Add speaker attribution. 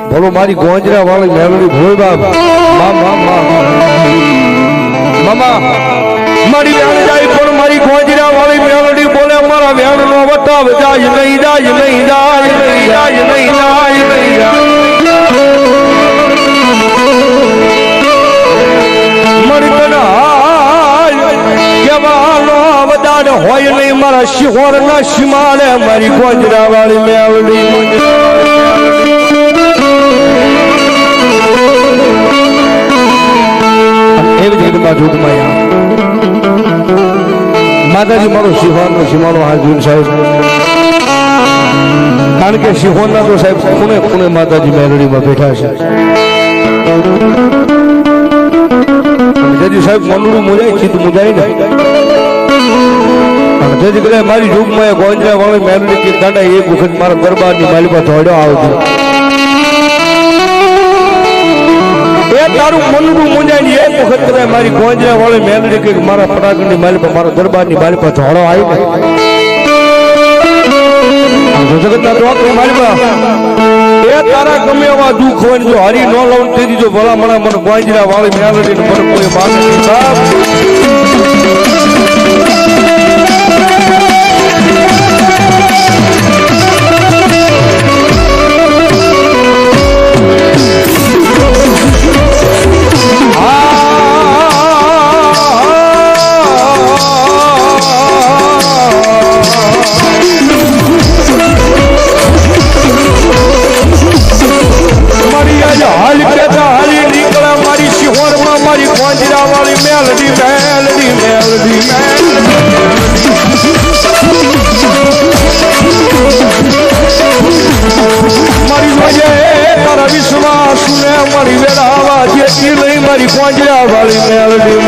Speaker 1: બોલો મારી ગોંજરા વાળી મેલડી ભોય બાપ મામા મારી વેણ જાય પણ મારી ગોંજરા વાળી મેલડી બોલે મારા વેણ નો વટાવ જાય નહીં જાય નહીં જાય નહીં જાય નહીં જાય નહીં જાય મરી કના કેવાનો અવદાન હોય નહીં મારા શિહોર ના શિમાળે મારી ગોંજરા વાળી મેલડી માતાજી મારો સિંહોનો સીમાનો હાજર સાહેબ કારણ કે સિંહોના તો સાહેબ ખૂણે ખૂણે માતાજી મેલડીમાં બેઠા છે જેથી સાહેબ મનડું મુજાય ચિત્ત મુજાય ને જેથી કરે મારી યુગમાં ગોંજરા વાળી મેલડી કે દાદા એક વખત મારા દરબારની માલિકા ધોડ્યો આવતો તારું મનડું મુંજાય ને એક વખત કદાચ મારી ગોંજરા વાળી મેલડી કે મારા પટાકની માલી પર મારા દરબારની માલી પર ધોળો આવી ને જગતના દ્વારકા માલી પર એ તારા ગમે એવા દુઃખ હોય જો હરી ન લઉં તે દીજો ભલા મને ગોંજરા વાળી મેલડી ને મને કોઈ માને નહીં સાહેબ મારી ગોંજરા વાળી મેલડી